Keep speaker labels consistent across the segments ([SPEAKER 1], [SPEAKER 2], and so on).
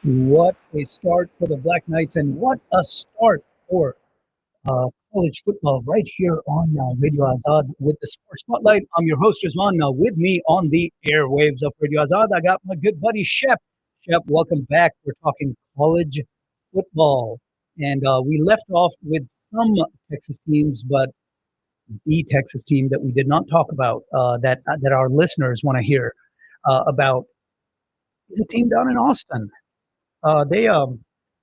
[SPEAKER 1] What a start for the Black Knights, and what a start for college football right here on Radio Azad with the Sports Spotlight. I'm your host, Rizwan. Now, with me on the airwaves of Radio Azad, I got my good buddy, Shep. Shep, welcome back. We're talking college football. And we left off with some Texas teams, but the Texas team that we did not talk about that our listeners want to hear about is a team down in Austin. They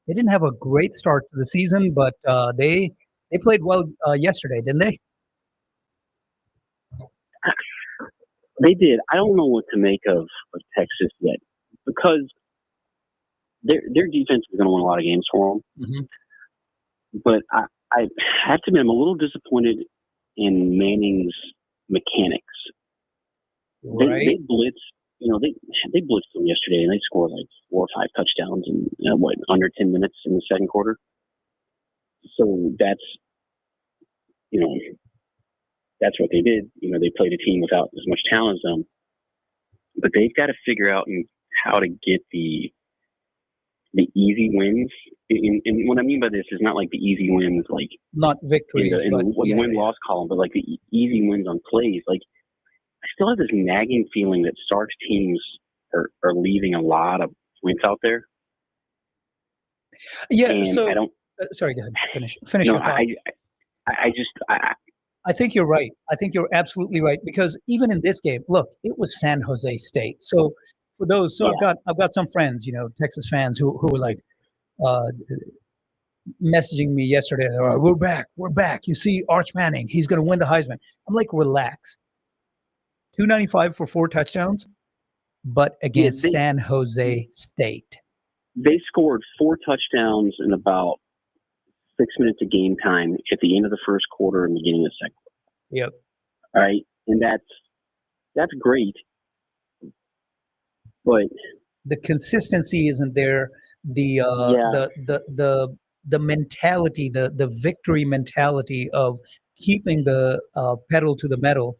[SPEAKER 1] didn't have a great start to the season, but they played well yesterday, didn't they?
[SPEAKER 2] They did. I don't know what to make of Texas yet because their defense is going to win a lot of games for them.
[SPEAKER 1] Mm-hmm.
[SPEAKER 2] But I have to admit, I'm a little disappointed in Manning's mechanics.
[SPEAKER 1] Right.
[SPEAKER 2] They blitzed. They blitzed them yesterday, and they scored like 4 or 5 touchdowns in under 10 minutes in the second quarter. So that's what they did. They played a team without as much talent as them, but they've got to figure out how to get the easy wins. And what I mean by this is not like the easy wins, like
[SPEAKER 1] not victories,
[SPEAKER 2] in the win-loss column, but like the easy wins on plays. Like I still have this nagging feeling that Sark's teams are leaving a lot of points out there.
[SPEAKER 1] Yeah.
[SPEAKER 2] And
[SPEAKER 1] so
[SPEAKER 2] I don't.
[SPEAKER 1] Sorry, go ahead. Finish
[SPEAKER 2] No,
[SPEAKER 1] your thought.
[SPEAKER 2] I
[SPEAKER 1] think you're right. I think you're absolutely right, because even in this game, look, it was San Jose State. So for those, I've got some friends, Texas fans who were like messaging me yesterday. We're back. You see, Arch Manning, he's going to win the Heisman. I'm like, relax. 295 for 4 touchdowns, but against San Jose State.
[SPEAKER 2] They scored 4 touchdowns in about 6 minutes of game time at the end of the first quarter and beginning of the second quarter.
[SPEAKER 1] Yep.
[SPEAKER 2] All right, and that's great, but
[SPEAKER 1] the consistency isn't there. The mentality, the victory mentality of keeping the pedal to the metal,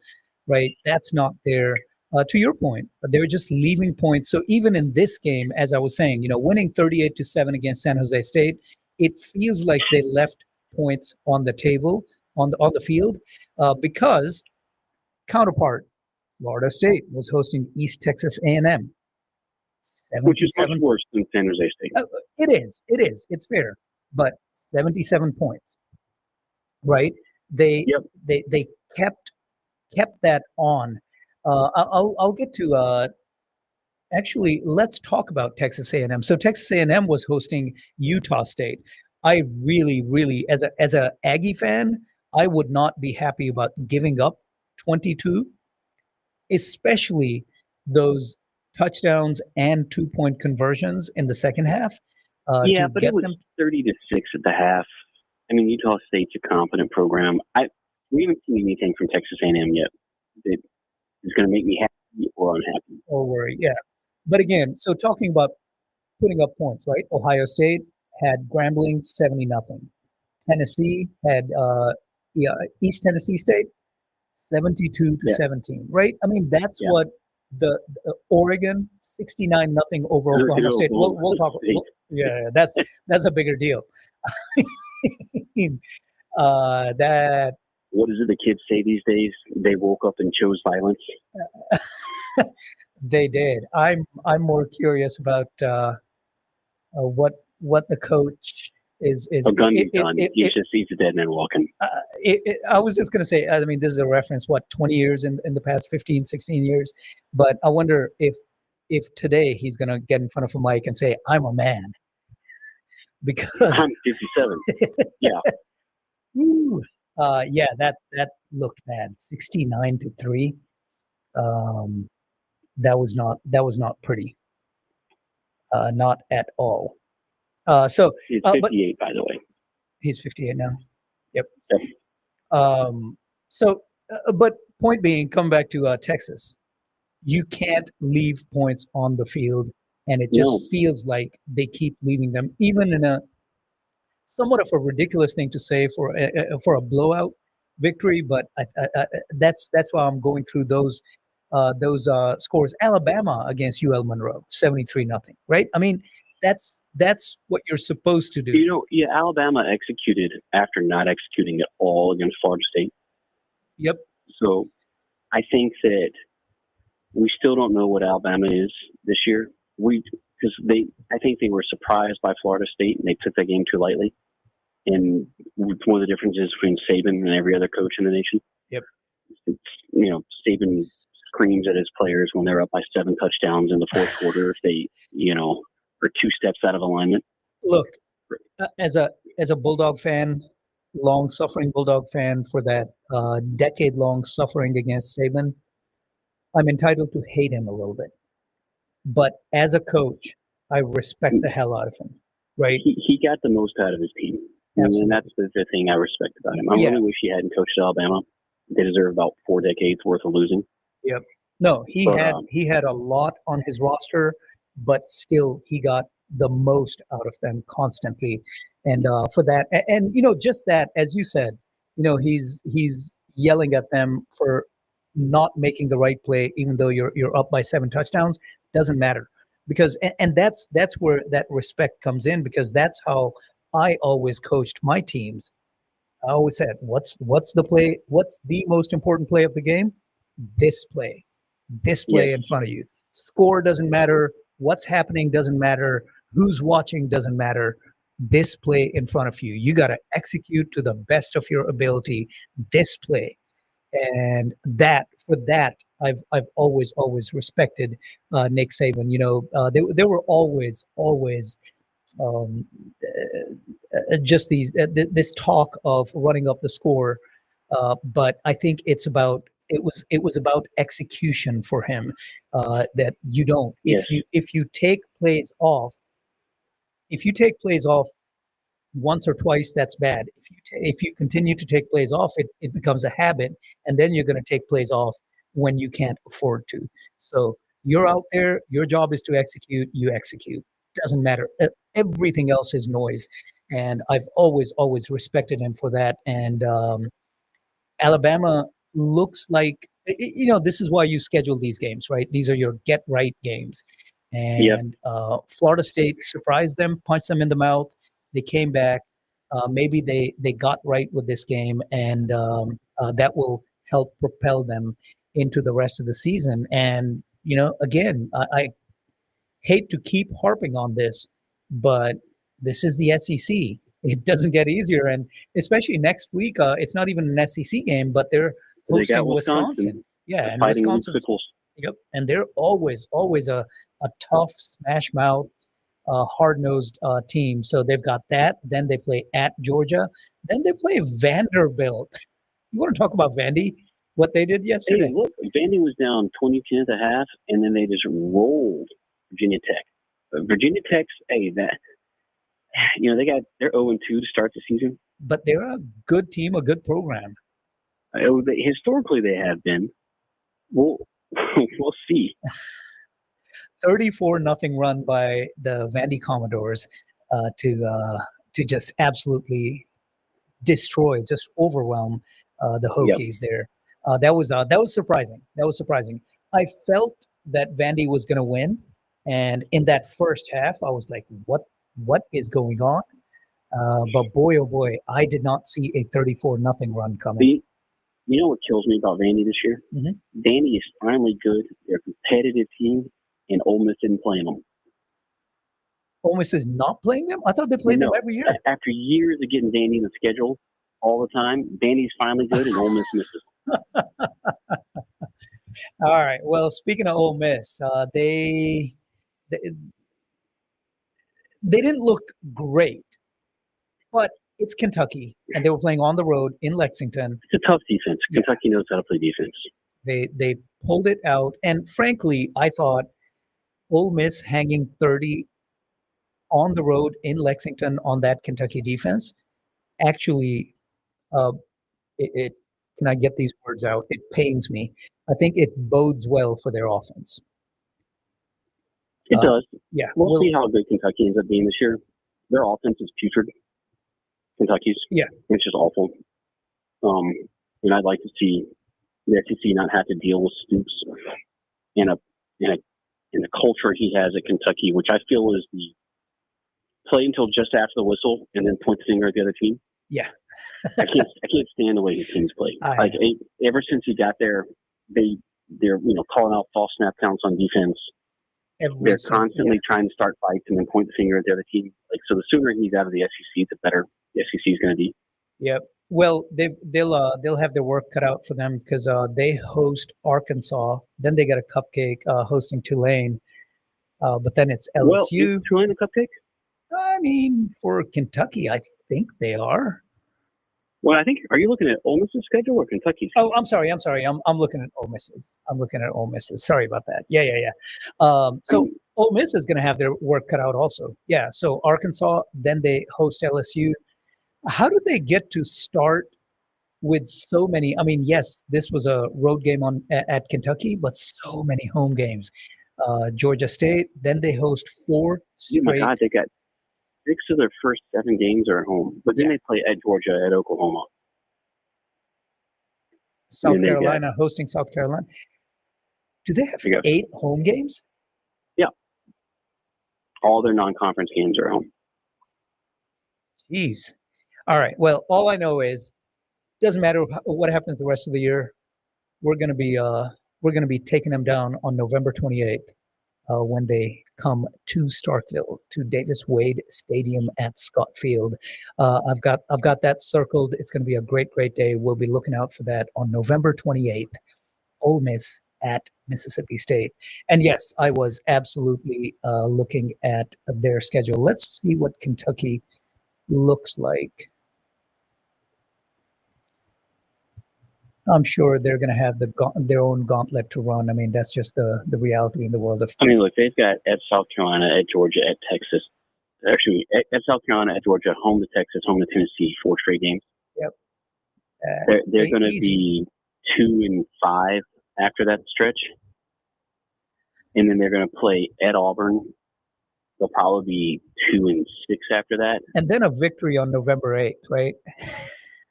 [SPEAKER 1] right? That's not there. To your point, they're just leaving points. So even in this game, as I was saying, winning 38-7 against San Jose State, it feels like they left points on the table, on the field, because counterpart Florida State was hosting East Texas A&M.
[SPEAKER 2] Which is much worse than San Jose State.
[SPEAKER 1] It is. It's fair, but 77 points, right? They kept that on. I'll get to. Actually, let's talk about Texas A&M. So Texas A&M was hosting Utah State. I really, as a Aggie fan, I would not be happy about giving up 22, especially those touchdowns and 2-point conversions in the second half.
[SPEAKER 2] But it was 30-6 at the half. I mean, Utah State's a competent program. We haven't seen anything from Texas A&M yet that is going to make me happy or unhappy.
[SPEAKER 1] Or worry, yeah. But again, so talking about putting up points, right? Ohio State had Grambling 70-0. Tennessee had East Tennessee State 72-17, right? I mean, that's what the Oregon 69-0 over Oklahoma State. We'll talk. That's a bigger deal. That.
[SPEAKER 2] What is it the kids say these days? They woke up and chose violence.
[SPEAKER 1] They did. I'm more curious about what the coach is.
[SPEAKER 2] Gundy's done. He's a dead man walking.
[SPEAKER 1] I was just going to say, I mean, this is a reference, 20 years in the past 15, 16 years. But I wonder if today he's going to get in front of a mic and say, I'm a man. Because
[SPEAKER 2] I'm 57. Yeah.
[SPEAKER 1] Woo. That looked bad. 69-3. That was not pretty. Not at all. So
[SPEAKER 2] he's 58, by the way.
[SPEAKER 1] He's 58 now. Yep. But point being, come back to Texas. You can't leave points on the field, and it just feels like they keep leaving them, even in a somewhat of a ridiculous thing to say for a blowout victory. But that's why I'm going through those scores. Alabama against UL Monroe, 73-0. Right? I mean, that's what you're supposed to do.
[SPEAKER 2] You know, yeah, Alabama executed after not executing at all against Florida State.
[SPEAKER 1] Yep.
[SPEAKER 2] So I think that we still don't know what Alabama is this year. I think they were surprised by Florida State and they took that game too lightly. And one of the differences between Saban and every other coach in the nation.
[SPEAKER 1] Yep.
[SPEAKER 2] Saban screams at his players when they're up by 7 touchdowns in the fourth quarter if they, are 2 steps out of alignment.
[SPEAKER 1] Look, as a Bulldog fan, long-suffering Bulldog fan for that decade-long suffering against Saban, I'm entitled to hate him a little bit. But as a coach, I respect the hell out of him, right?
[SPEAKER 2] He got the most out of his team. Absolutely. And that's the thing I respect about him. I really wish he hadn't coached Alabama. They deserve about 4 decades worth of losing.
[SPEAKER 1] Yep. No, he had a lot on his roster, but still he got the most out of them constantly. And for that, and just that, as you said, he's yelling at them for not making the right play, even though you're up by 7 touchdowns, doesn't matter. Because and that's where that respect comes in, because that's how I always coached my teams. I always said, what's the play? What's the most important play of the game? This play in front of you. Score doesn't matter. What's happening doesn't matter. Who's watching doesn't matter. This play in front of you. You got to execute to the best of your ability this play. And for that, I've always respected Nick Saban. There were always just this talk of running up the score, but I think it was about execution for him. That you don't if you take plays off once or twice, that's bad. If you continue to take plays off, it becomes a habit, and then you're going to take plays off when you can't afford to. So you're out there, your job is to execute, you execute. Doesn't matter. Everything else is noise. And I've always respected him for that. And Alabama looks like, this is why you schedule these games, right? These are your get right games. And Florida State surprised them, punched them in the mouth. They came back. Maybe they got right with this game, and that will help propel them into the rest of the season. And, again, I hate to keep harping on this, but this is the SEC. It doesn't get easier. And especially next week, it's not even an SEC game, but they're hosting Wisconsin. Yeah, and Wisconsin. Yep. And they're always a tough, smash mouth, hard-nosed team. So they've got that. Then they play at Georgia. Then they play Vanderbilt. You want to talk about Vandy? What they did yesterday?
[SPEAKER 2] Hey, look, Vandy was down 22 at the half, and then they just rolled Virginia Tech. Virginia Tech's, they're 0-2 to start the season.
[SPEAKER 1] But they're a good team, a good program.
[SPEAKER 2] Historically, they have been. We'll see.
[SPEAKER 1] 34-0 run by the Vandy Commodores to just absolutely destroy, just overwhelm the Hokies there. That was surprising. I felt that Vandy was going to win, and in that first half, I was like, "What is going on?" But boy, oh boy, I did not see a 34-0 run coming.
[SPEAKER 2] You know what kills me about Vandy this year? Mm-hmm. Vandy is finally good. They're a competitive team, and Ole Miss didn't play them.
[SPEAKER 1] Ole Miss is not playing them? I thought they played them every year.
[SPEAKER 2] After years of getting Vandy in the schedule all the time, Vandy's finally good, and Ole Miss misses.
[SPEAKER 1] All right. Well, speaking of Ole Miss, they didn't look great, but it's Kentucky, and they were playing on the road in Lexington.
[SPEAKER 2] It's a tough defense. Kentucky knows how to play defense.
[SPEAKER 1] They pulled it out, and frankly, I thought Ole Miss hanging 30 on the road in Lexington on that Kentucky defense actually, can I get these words out? It pains me. I think it bodes well for their offense.
[SPEAKER 2] It does.
[SPEAKER 1] Yeah.
[SPEAKER 2] We'll see how good Kentucky ends up being this year. Their offense is putrid. Kentucky's. Yeah. It's just awful. And I'd like to see the SEC not have to deal with Stoops in the culture he has at Kentucky, which I feel is play until just after the whistle and then point the finger at the other team.
[SPEAKER 1] Yeah.
[SPEAKER 2] I can't stand the way his teams play. Ever since he got there, they're calling out false snap counts on defense. They're constantly trying to start fights and then point the finger at the other team. Like, so the sooner he's out of the SEC, the better the SEC is going to be.
[SPEAKER 1] Yep. Well, they'll have their work cut out for them because they host Arkansas, then they get a cupcake hosting Tulane, but then it's LSU.
[SPEAKER 2] Well, is Tulane a cupcake?
[SPEAKER 1] I mean, for Kentucky, I think they are.
[SPEAKER 2] Well, are you looking at Ole Miss's schedule or Kentucky's schedule?
[SPEAKER 1] Oh, I'm sorry. I'm looking at Ole Miss's. Sorry about that. Yeah. So Ole Miss is going to have their work cut out also. Yeah. So Arkansas, then they host LSU. How did they get to start with so many? I mean, yes, this was a road game at Kentucky, but so many home games. Georgia State, then they host 4 straight.
[SPEAKER 2] Oh my God, they got 6 of their first 7 games are at home, but then they play at Georgia, at Oklahoma,
[SPEAKER 1] South Carolina hosting South Carolina. Do they have 8 home games?
[SPEAKER 2] Yeah, all their non-conference games are at home.
[SPEAKER 1] Jeez. All right. Well, all I know is doesn't matter what happens the rest of the year. We're going to be taking them down on November 28th when they come to Starkville, to Davis Wade Stadium at Scott Field. I've got that circled. It's going to be a great day. We'll be looking out for that on November 28th. Ole Miss at Mississippi State. And yes, I was absolutely looking at their schedule. Let's see what Kentucky looks like. I'm sure they're going to have their own gauntlet to run. I mean, that's just the reality in the world of.
[SPEAKER 2] I mean, look, they've got at South Carolina, at Georgia, at Texas. Actually, at South Carolina, at Georgia, home to Texas, home to Tennessee, 4 straight games.
[SPEAKER 1] Yep.
[SPEAKER 2] They're going to be 2-5 after that stretch, and then they're going to play at Auburn. They'll probably be 2-6 after that,
[SPEAKER 1] and then a victory on November 8th, right?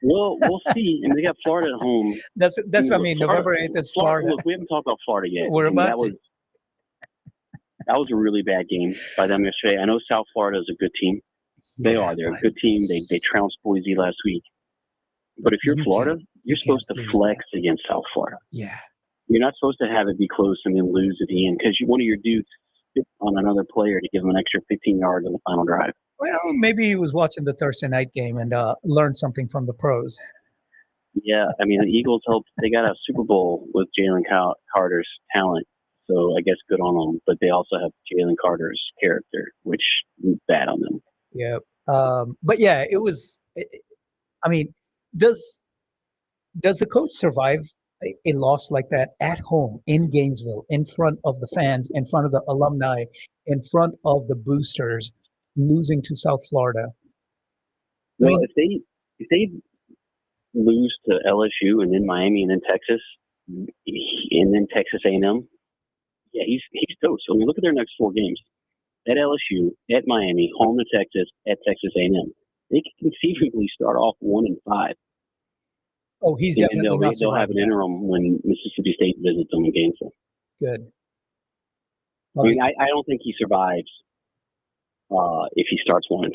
[SPEAKER 2] Well, we'll see. And they got Florida at home.
[SPEAKER 1] That's what I mean. November 8th is Florida.
[SPEAKER 2] Look, we haven't talked about Florida yet.
[SPEAKER 1] We're about to.
[SPEAKER 2] That was a really bad game by them yesterday. I know South Florida is a good team. They are. They're a good team. They trounced Boise last week. But if you're Florida, you're supposed to flex against South Florida.
[SPEAKER 1] Yeah.
[SPEAKER 2] You're not supposed to have it be close and then lose at the end because one of your dudes spit on another player to give them an extra 15 yards on the final drive.
[SPEAKER 1] Well, maybe he was watching the Thursday night game and learned something from the pros.
[SPEAKER 2] Yeah, I mean, the Eagles they got a Super Bowl with Jalen Carter's talent, so I guess good on them. But they also have Jalen Carter's character, which is bad on them.
[SPEAKER 1] Yeah, but yeah, it was. I mean, does the coach survive a loss like that at home in Gainesville, in front of the fans, in front of the alumni, in front of the boosters? Losing to South Florida.
[SPEAKER 2] Well, if they lose to LSU and then Miami and then Texas and then Texas A&M, yeah, he's toast. So when you look at their next 4 games, at LSU, at Miami, home to Texas, at Texas A&M, they can conceivably start off 1-5.
[SPEAKER 1] Oh, he's definitely not.
[SPEAKER 2] They'll have an interim when Mississippi State visits them in Gainesville.
[SPEAKER 1] Good.
[SPEAKER 2] I mean, I don't think he survives. If he starts 1-5,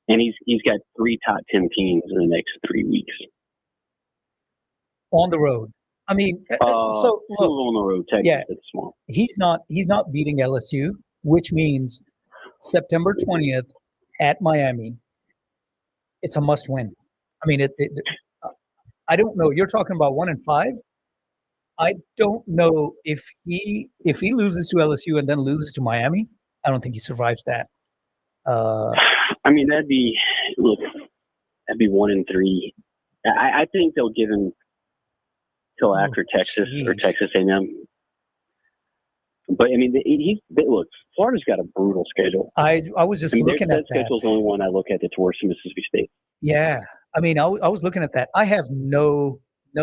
[SPEAKER 2] and he's got 3 top 10 teams in the next 3 weeks
[SPEAKER 1] on the road. I mean, so look,
[SPEAKER 2] on the road. Texas, it's small.
[SPEAKER 1] He's not beating LSU, which means September 20th at Miami. It's a must win. I mean, I don't know. You're talking about 1-5. I don't know if he loses to LSU and then loses to Miami. I don't think he survives that.
[SPEAKER 2] I mean, that'd be 1-3. I think they'll give him till after Texas or Texas A&M. But I mean, look, Florida's got a brutal schedule.
[SPEAKER 1] I was just looking at that.
[SPEAKER 2] Their schedule's the only one I look at that's worse than Mississippi State.
[SPEAKER 1] Yeah, I mean, I was looking at that. I have no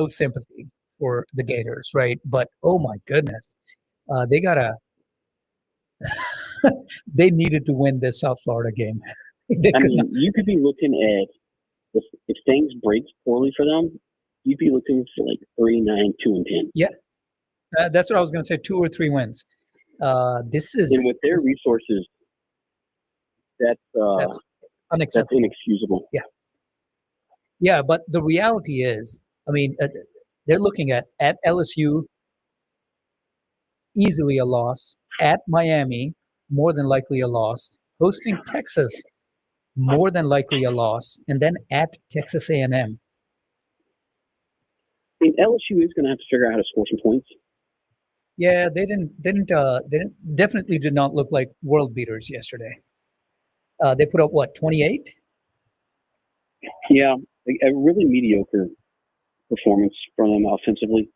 [SPEAKER 1] sympathy for the Gators, right? But oh my goodness, they gotta. They needed to win this South Florida game.
[SPEAKER 2] You could be looking at if things break poorly for them, you'd be looking for like 3-9, 2-10.
[SPEAKER 1] Yeah, that's what I was going to say. 2 or 3 wins. This is
[SPEAKER 2] and with their resources, that's
[SPEAKER 1] unacceptable.
[SPEAKER 2] inexcusable.
[SPEAKER 1] Yeah, but the reality is, I mean, they're looking at LSU, easily a loss, at Miami, more than likely a loss, hosting Texas, more than likely a loss, and then at Texas A&M.
[SPEAKER 2] I mean, LSU is going to have to figure out how to score some points.
[SPEAKER 1] Yeah, they definitely did not look like world beaters yesterday. They put up what, 28?
[SPEAKER 2] Yeah, a really mediocre performance from them offensively.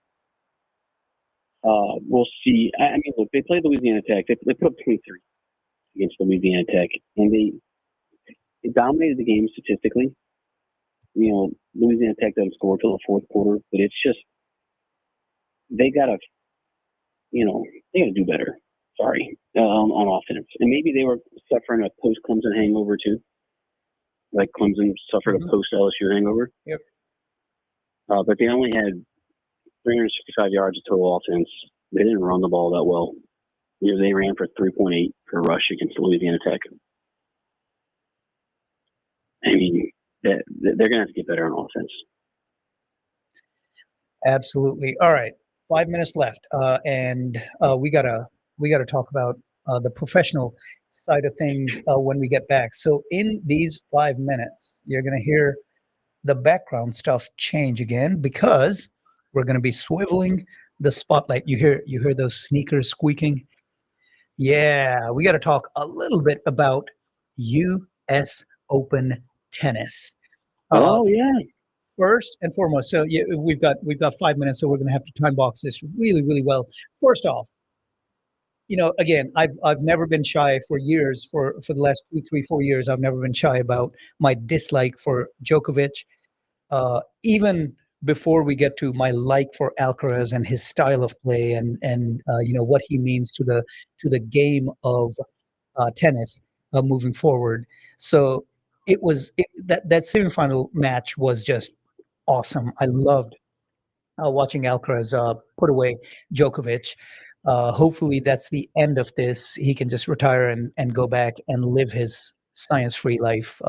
[SPEAKER 2] We'll see. I mean, look, they played Louisiana Tech. They put up 23 against Louisiana Tech, and they dominated the game statistically. You know, Louisiana Tech doesn't score till the fourth quarter, but it's just they gotta do better. Sorry, on offense, and maybe they were suffering a post Clemson hangover too, like Clemson suffered a post LSU hangover.
[SPEAKER 1] Yep.
[SPEAKER 2] But they only had 365 yards of total offense. They didn't run the ball that well. You know, they ran for 3.8 per rush against Louisiana Tech. I mean, they're going to have to get better on offense.
[SPEAKER 1] Absolutely. All right, 5 minutes left, and we gotta talk about the professional side of things when we get back. So in these 5 minutes, you're gonna hear the background stuff change again because we're gonna be swiveling the spotlight. You hear those sneakers squeaking? Yeah, we got to talk a little bit about U.S. Open tennis.
[SPEAKER 2] Oh yeah.
[SPEAKER 1] First and foremost, so yeah, we've got 5 minutes, so we're going to have to time box this really, really well. First off, you know, again, I've never been shy for years, for the last 2, 3, 4 years. I've never been shy about my dislike for Djokovic. Even before we get to my like for Alcaraz and his style of play and you know what he means to the game of tennis moving forward. So that semifinal match was just awesome. I loved watching Alcaraz put away Djokovic. Hopefully, that's the end of this. He can just retire and go back and live his science-free life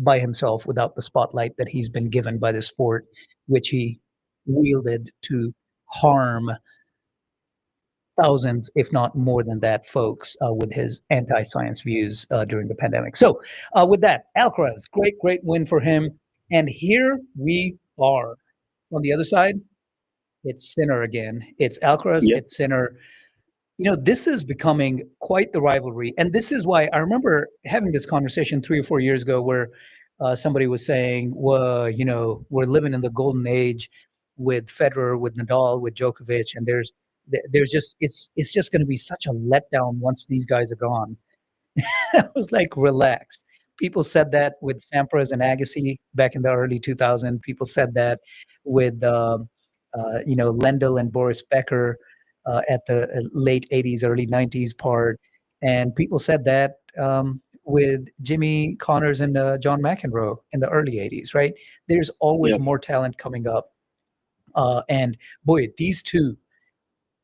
[SPEAKER 1] by himself without the spotlight that he's been given by the sport, which he wielded to harm thousands, if not more than that, folks, with his anti-science views during the pandemic. So with that, Alcaraz, great win for him. And here we are. On the other side, it's Sinner again. It's Alcaraz, it's Sinner. You know, this is becoming quite the rivalry. And this is why I remember having this conversation 3 or 4 years ago where somebody was saying, well, you know, we're living in the golden age with Federer, with Nadal, with Djokovic, and there's just it's just going to be such a letdown once these guys are gone. I was like, relax. People said that with Sampras and Agassi back in the early 2000s. People said that with you know, Lendl and Boris Becker at the late 80s, early 90s part, and people said that with Jimmy Connors and John McEnroe in the early 80s. Right? There's always more talent coming up, and boy, these two.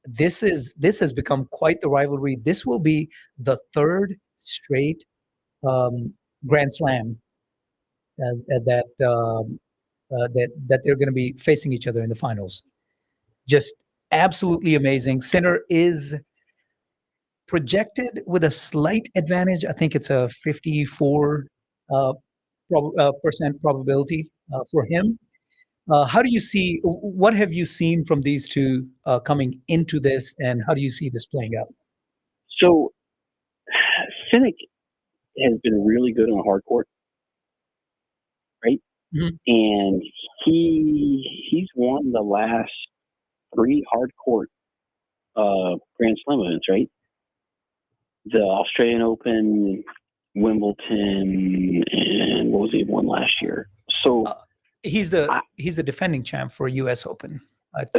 [SPEAKER 1] This has become quite the rivalry. This will be the third straight Grand Slam that they're going to be facing each other in the finals. Just absolutely amazing. Sinner is projected with a slight advantage. I think it's a 54% probability for him. How do you see? What have you seen from these two coming into this, and how do you see this playing out?
[SPEAKER 2] So, Cynic has been really good on hard court, right?
[SPEAKER 1] Mm-hmm.
[SPEAKER 2] And he's won the last 3 hard court Grand Slam events, right? The Australian Open, Wimbledon, and what was he won last year? So
[SPEAKER 1] he's the defending champ for U.S. Open.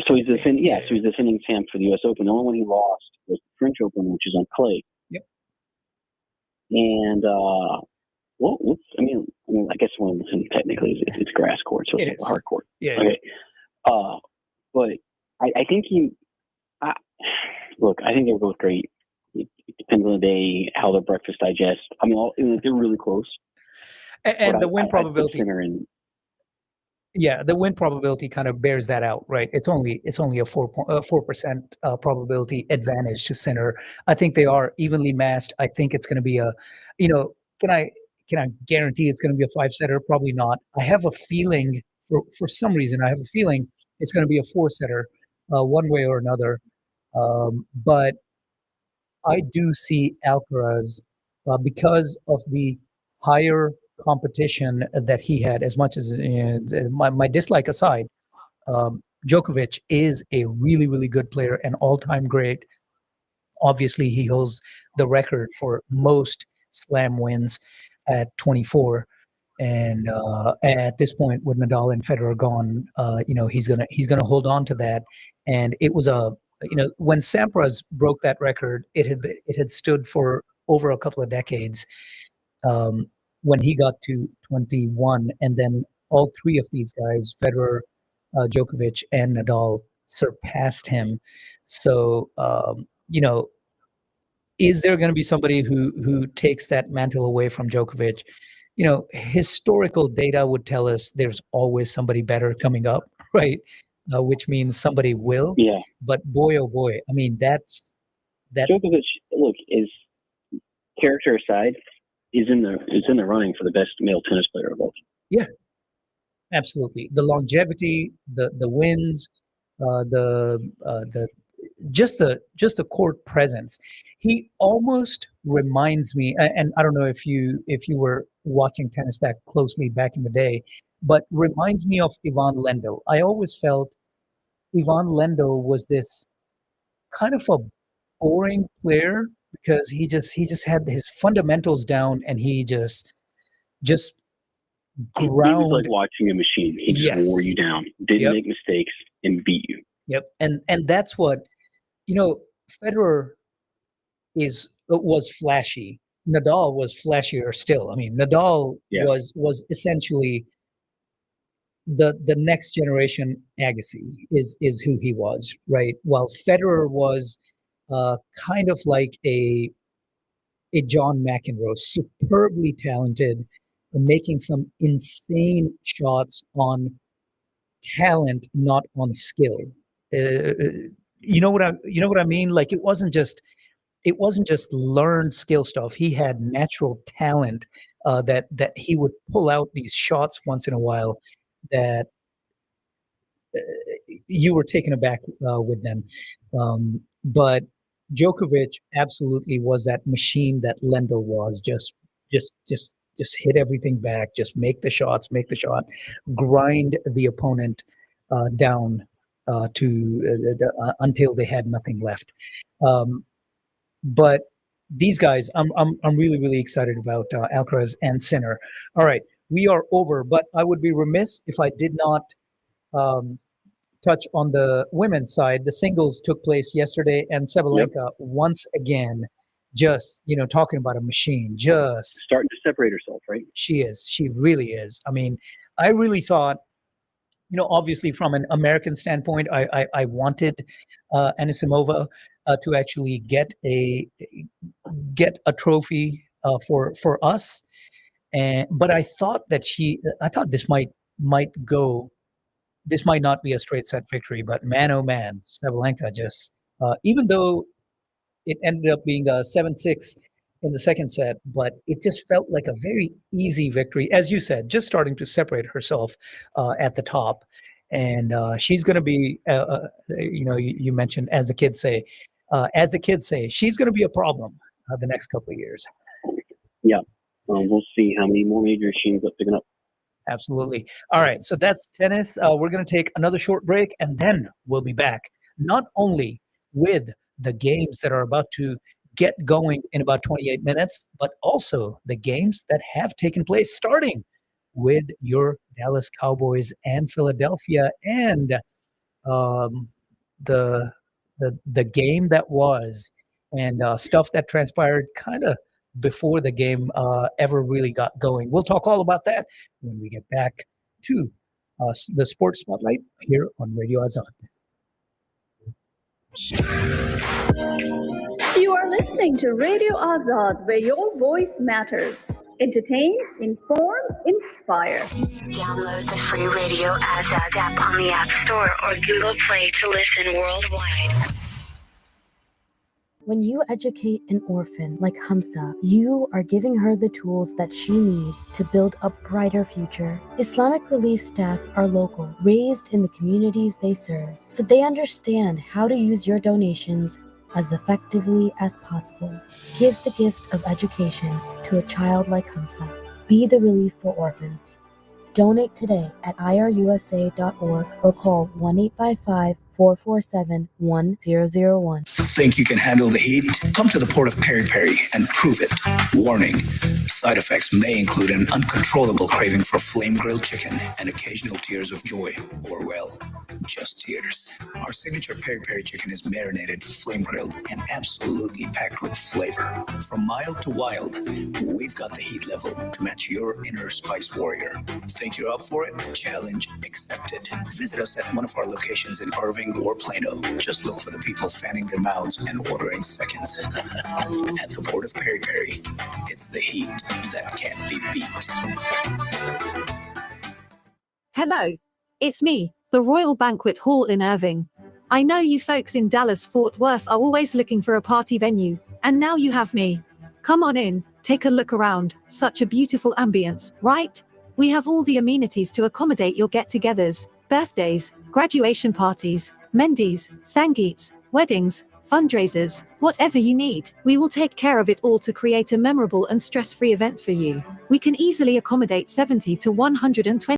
[SPEAKER 2] So he's the defending champ for the U.S. Open. The only one he lost was the French Open, which is on clay.
[SPEAKER 1] Yep.
[SPEAKER 2] And I guess Wimbledon technically it's grass court, so it's like a hard court.
[SPEAKER 1] Yeah.
[SPEAKER 2] Okay. But I think I think they're both great. It depends on the day, how their breakfast digests. I mean, they're really close.
[SPEAKER 1] And the win probability.
[SPEAKER 2] Yeah,
[SPEAKER 1] the win probability kind of bears that out, right? It's only a 4% probability advantage to Sinner. I think they are evenly matched. I think it's going to be can I guarantee it's going to be a 5-setter? Probably not. I have a feeling for some reason it's going to be a 4-setter, one way or another. But I do see Alcaraz because of the higher competition that he had. As much as my dislike aside, Djokovic is a really, really good player, an all-time great. Obviously, he holds the record for most slam wins at 24. And at this point, with Nadal and Federer gone, he's gonna hold on to that. And it was when Sampras broke that record, it had stood for over a couple of decades. When he got to 21, and then all three of these guys, Federer, Djokovic, and Nadal, surpassed him. So is there going to be somebody who takes that mantle away from Djokovic? Historical data would tell us there's always somebody better coming up, right? Which means somebody will.
[SPEAKER 2] Yeah.
[SPEAKER 1] But boy, oh boy, I mean, that.
[SPEAKER 2] Djokovic, look, is character aside, is in the running for the best male tennis player of all time.
[SPEAKER 1] Yeah, absolutely. The longevity, the wins, the just the court presence. He almost reminds me, and I don't know if you were watching tennis that closely back in the day, but reminds me of Ivan Lendl. I always felt Ivan Lendl was this kind of a boring player because he just had his fundamentals down, and he just ground.
[SPEAKER 2] He was like watching a machine. He just wore you down, didn't make mistakes, and beat you.
[SPEAKER 1] Yep, and that's what Federer was flashy. Nadal was flashier still. I mean, Nadal was essentially the next generation Agassi is who he was, right? While Federer was kind of like a John McEnroe, superbly talented, making some insane shots on talent, not on skill. You know what I mean? Like it wasn't just learned skill stuff. He had natural talent that he would pull out these shots once in a while that you were taken aback with them. But Djokovic absolutely was that machine that Lendl was. Just hit everything back. Just make the shot, grind the opponent down until they had nothing left. But these guys, I'm really, really excited about Alcaraz and Sinner. All right, we are over, but I would be remiss if I did not touch on the women's side. The singles took place yesterday, and Sabalenka once again, just talking about a machine, just
[SPEAKER 2] starting to separate herself, right?
[SPEAKER 1] She really is. I mean, I really thought, obviously from an American standpoint, I wanted Anisimova to actually get a trophy for us, but I thought this might go. This might not be a straight set victory, but man, oh man, Sabalenka just even though it ended up being a 7-6 in the second set, but it just felt like a very easy victory, as you said, just starting to separate herself at the top. And she's going to be, you mentioned, as the kids say, she's going to be a problem the next couple of years.
[SPEAKER 2] Yeah. We'll see how many more majors she ends up picking up.
[SPEAKER 1] Absolutely. All right. So that's tennis. We're going to take another short break, and then we'll be back, not only with the games that are about to get going in about 28 minutes, but also the games that have taken place, starting with your Dallas Cowboys and Philadelphia, and the game that was, and stuff that transpired kind of before the game ever really got going. We'll talk all about that when we get back to the Sports Spotlight here on Radio Azad.
[SPEAKER 3] You are listening to Radio Azad, where your voice matters. Entertain, inform, inspire.
[SPEAKER 4] Download the free Radio Azad app on the App Store or Google Play to listen worldwide.
[SPEAKER 5] When you educate an orphan like Hamza, you are giving her the tools that she needs to build a brighter future. Islamic Relief staff are local, raised in the communities they serve, so they understand how to use your donations as effectively as possible. Give the gift of education to a child like Hamza. Be the relief for orphans. Donate today at irusa.org or call 1-855-447-1001.
[SPEAKER 6] Think you can handle the heat? Come to the port of Peri Peri and prove it. Warning, side effects may include an uncontrollable craving for flame-grilled chicken and occasional tears of joy, or well, just tears. Our signature Peri Peri chicken is marinated, flame-grilled, and absolutely packed with flavor. From mild to wild, we've got the heat level to match your inner spice warrior. Think you're up for it? Challenge accepted. Visit us at one of our locations in Irving or Plano. Just look for the people fanning their mouths and ordering seconds. At the port of Peri Peri, it's the heat that can't be beat.
[SPEAKER 7] Hello, it's me, the Royal Banquet Hall in Irving. I know you folks in Dallas-Fort Worth are always looking for a party venue, and now you have me. Come on in, take a look around. Such a beautiful ambience, right? We have all the amenities to accommodate your get-togethers, birthdays, graduation parties, Mendies, Sangeets, weddings, fundraisers, whatever you need. We will take care of it all to create a memorable and stress-free event for you. We can easily accommodate 70 to 120